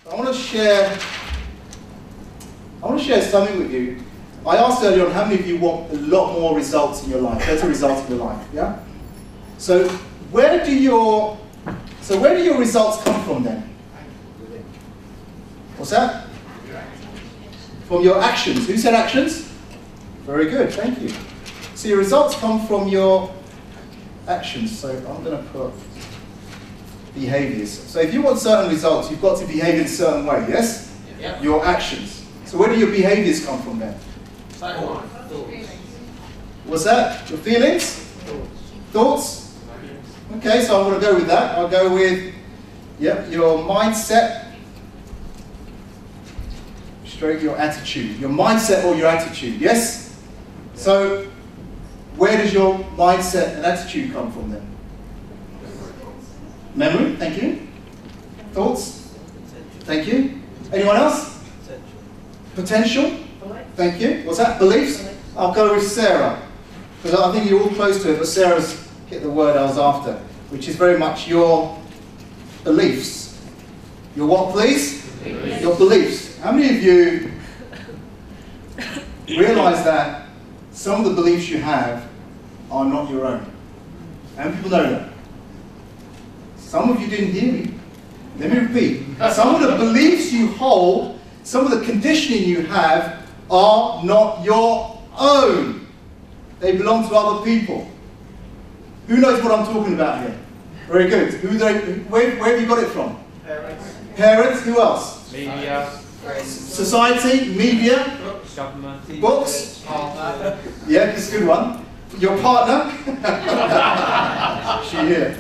I want to share something with you. I asked earlier on how many of you want a lot more results in your life, better results in your life, yeah? So where do your results come from then? What's that? From your actions. Who said actions? Very good, thank you. So your results come from your actions. So I'm going to put behaviors. So if you want certain results, you've got to behave in a certain way, yes? Yeah. Your actions. So where do your behaviors come from then? What's that? Your feelings? Thoughts? Okay, so I'm going to go with that. I'll go with, yep, your mindset. Straight your attitude. Your mindset or your attitude, yes? So, where does your mindset and attitude come from then? Memory, thank you. Thoughts? Thank you. Anyone else? Potential? Thank you. What's that? Beliefs? I'll go with Sarah. Because I think you're all close to it, but Sarah's hit the word I was after, which is very much your beliefs. Your what, please? Beliefs. Your beliefs. How many of you realize that some of the beliefs you have are not your own? How many people know that? Some of you didn't hear me. Let me repeat. Some of the beliefs you hold, some of the conditioning you have are not your own. They belong to other people. Who knows what I'm talking about here? Very good. Where have you got it from? Parents. Parents. Who else? Media. Society, media, Government. books. Yeah, it's a good one. Your partner. She here.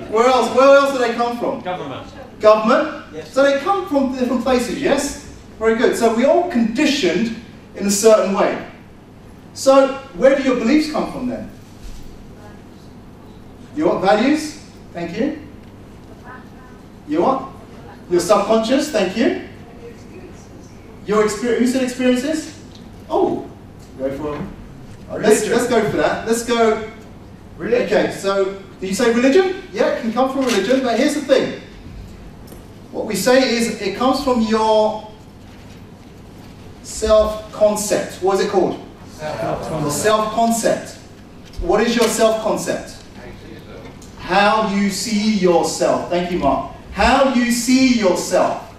Where else? Where else do they come from? Government. Government. Yes. So they come from different places. Yes. Very good. So we're all conditioned in a certain way. So where do your beliefs come from then? Your values? Thank you. Your what? Your subconscious? Thank you. Your experience? Who said experiences? Oh, go for let's go for that. Let's go. Religion. Okay. So do you say religion? Yeah, it can come from religion. But here's the thing. What we say is it comes from your self-concept. What is it called? Your self-concept. What is your self-concept? How you see yourself. Thank you, Mark. How you see yourself.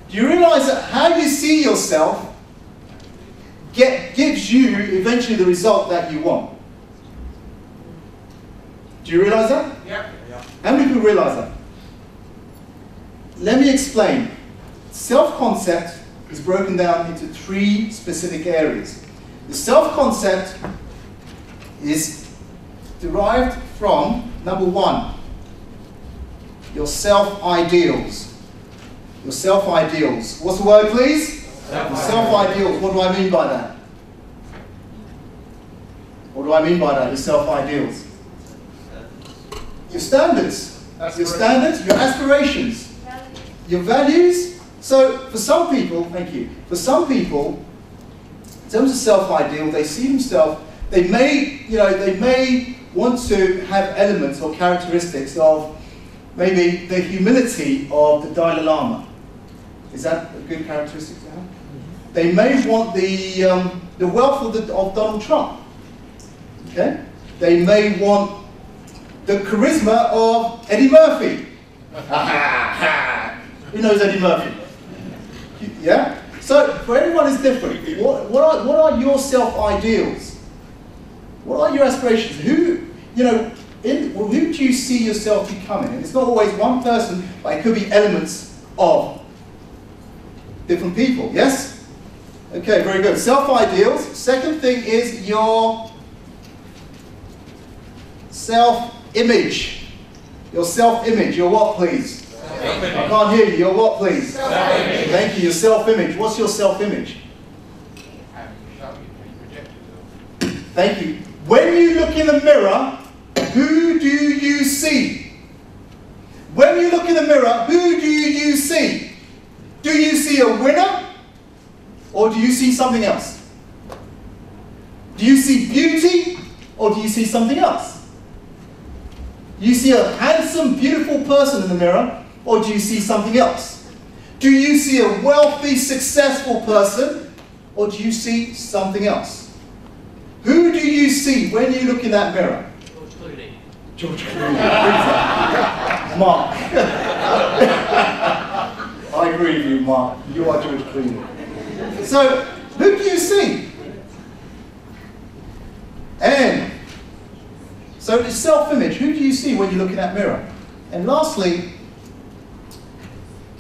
Do you realize that how you see yourself gives you eventually the result that you want? Do you realize that? Yeah. How many people realize that? Let me explain. Self-concept is broken down into 3 specific areas. The self-concept is derived from, number 1, your self-ideals. Your self-ideals. What's the word, please? Self-ideals. What do I mean by that? What do I mean by that, your self-ideals? Your standards. Your standards, your aspirations. Your values. So for some people, thank you, for some people, in terms of self-ideal, they see themselves, they may want to have elements or characteristics of maybe the humility of the Dalai Lama. Is that a good characteristic to have? They may want the wealth of Donald Trump. Okay? They may want the charisma of Eddie Murphy. Who knows Eddie Murphy? Yeah? So, for everyone it's different. What are your self-ideals? What are your aspirations? Who do you see yourself becoming? And it's not always one person, but it could be elements of different people, yes? Okay, very good. Self-ideals. Second thing is your self-image. Your self-image. Your what, please? I can't hear you. Your what, please? Self-image. Thank you. Your self-image. What's your self-image? Thank you. When you look in the mirror, who do you see? When you look in the mirror, who do you see? Do you see a winner? Or do you see something else? Do you see beauty? Or do you see something else? You see a handsome, beautiful person in the mirror, or do you see something else? Do you see a wealthy, successful person, or do you see something else? Who do you see when you look in that mirror? George Clooney. George Clooney. Mark. I agree with you, Mark. You are George Clooney. So, who do you see? And so it's self-image. Who do you see when you look in that mirror? And lastly,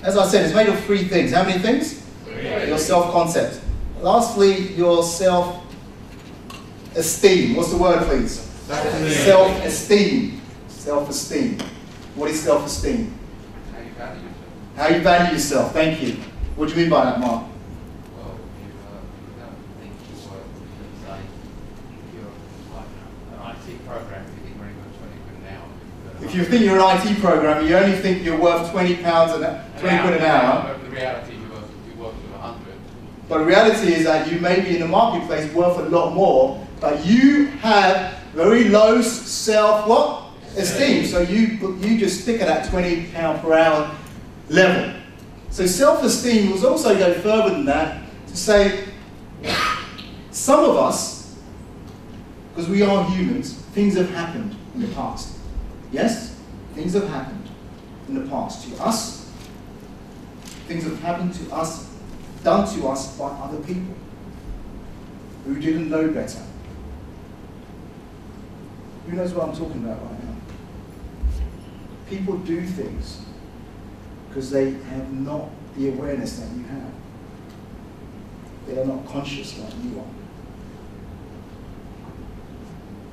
as I said, it's made of three things. How many things? Your self-concept. Lastly, your self-esteem. What's the word, please? Self-esteem. Self-esteem. What is self-esteem? How you value yourself. How you value yourself. Thank you. What do you mean by that, Mark? Well, you don't think you work, say, if you're like an IT program, you think you're only worth 20 quid an hour. If you think you're an IT programmer, you only think you're worth £20 20 quid an hour. But the reality, you work with 100. But the reality is that you may be in the marketplace worth a lot more, but you have very low self-esteem. So you just stick at that £20 per hour level. So self-esteem will also go further than that to say, some of us, because we are humans, things have happened in the past. Yes? Things have happened in the past to us. Things have happened to us, done to us by other people who didn't know better. Who knows what I'm talking about right now? People do things because they have not the awareness that you have. They are not conscious like you are.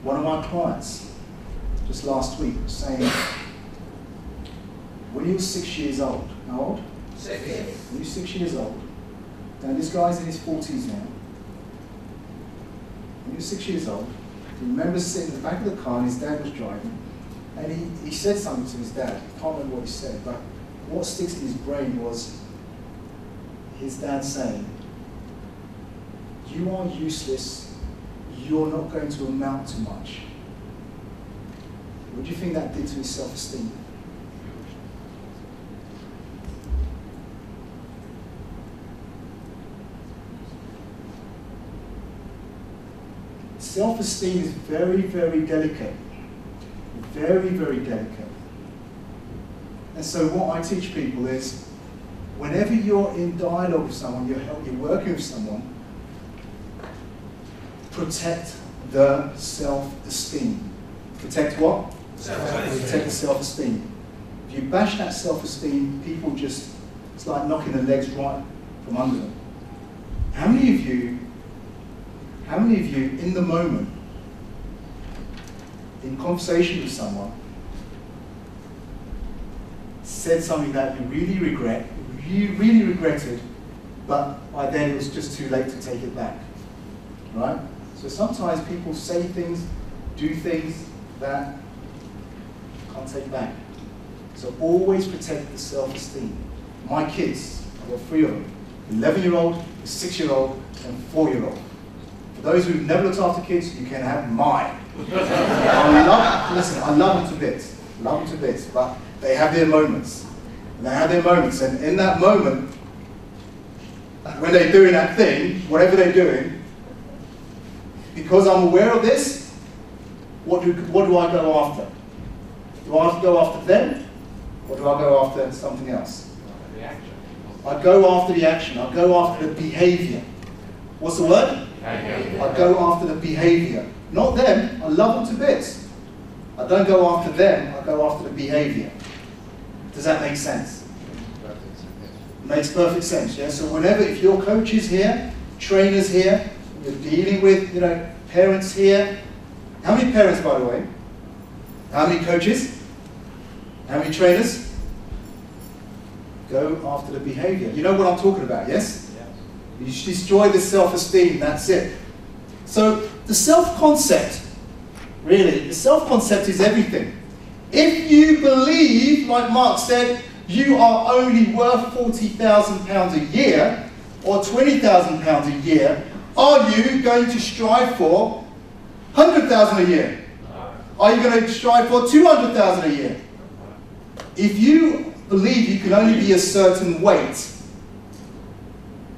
One of my clients, just last week, was saying, when he was 6 years old, how old? 6. When he was 6 years old, now this guy's in his 40s now. When he was 6 years old, he remembers sitting in the back of the car and his dad was driving, and he said something to his dad. I can't remember what he said, but what sticks in his brain was his dad saying, "You are useless, you're not going to amount to much." What do you think that did to his self-esteem? Self-esteem is very, very delicate. Very, very delicate. And so what I teach people is, whenever you're in dialogue with someone, you're working with someone, protect the self-esteem. Protect what? Self-esteem. Protect the self-esteem. If you bash that self-esteem, people just, it's like knocking the legs right from under them. How many of you in the moment, in conversation with someone, said something that you really regretted, but by then it was just too late to take it back, right? So sometimes people say things, do things that you can't take back. So always protect the self-esteem. My kids, I've got 3 of them, 11-year-old, a 6-year-old, and 4-year-old. For those who've never looked after kids, you can have mine. I love them to bits. Love them to bits, but they have their moments. And in that moment, when they're doing that thing, whatever they're doing, because I'm aware of this, what do I go after? Do I have to go after them, or do I go after something else? The action. I go after the action. I go after the behavior. What's the word? I go after the behavior. Not them. I love them to bits. I don't go after them. I go after the behavior. Does that make sense? Makes perfect sense, yeah? So if your coach is here, trainers here, you're dealing with, parents here. How many parents, by the way? How many coaches? How many trainers? Go after the behavior. You know what I'm talking about, yes? You destroy the self-esteem, that's it. So the self-concept, really, the self-concept is everything. If you believe, like Mark said, you are only worth £40,000 a year, or £20,000 a year, are you going to strive for £100,000 a year? Are you going to strive for 200,000 a year? If you believe you can only be a certain weight,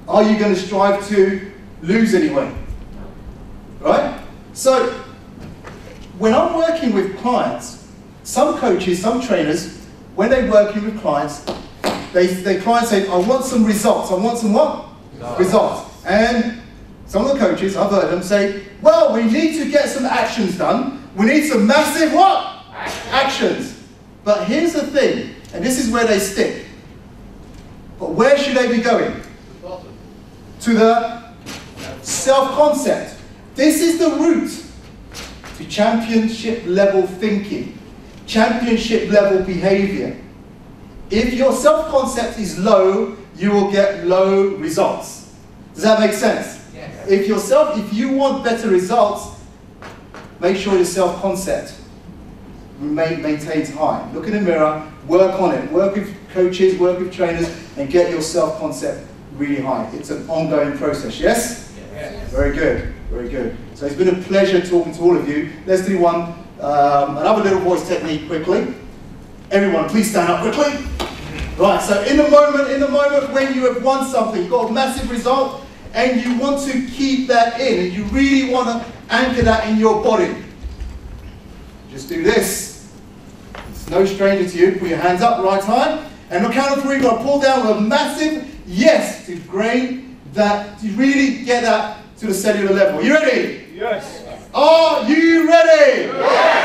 are you going to strive to lose any weight? Right? So, when I'm working with clients, some coaches, some trainers, when they're working with clients, the clients say, I want some results. I want some what? Results. And some of the coaches, I've heard them say, well, we need to get some actions done. We need some massive what? Actions. But here's the thing, and this is where they stick. But where should they be going? To the self-concept. This is the route to championship level thinking, championship level behavior. If your self-concept is low, you will get low results. Does that make sense? Yes. If you want better results, make sure your self-concept maintains high. Look in the mirror, work on it. Work with coaches, work with trainers, and get your self-concept really high. It's an ongoing process, yes? Yes. Very good, very good. So it's been a pleasure talking to all of you. Let's do another little voice technique quickly. Everyone, please stand up quickly. Right, so in the moment when you have won something, you've got a massive result, and you want to keep that in, and you really want to anchor that in your body. Just do this. It's no stranger to you. Put your hands up, right time, and on the count of 3, you're going to pull down with a massive yes to grain that, to really get that to the cellular level. You ready? Yes. Are you ready? Yes.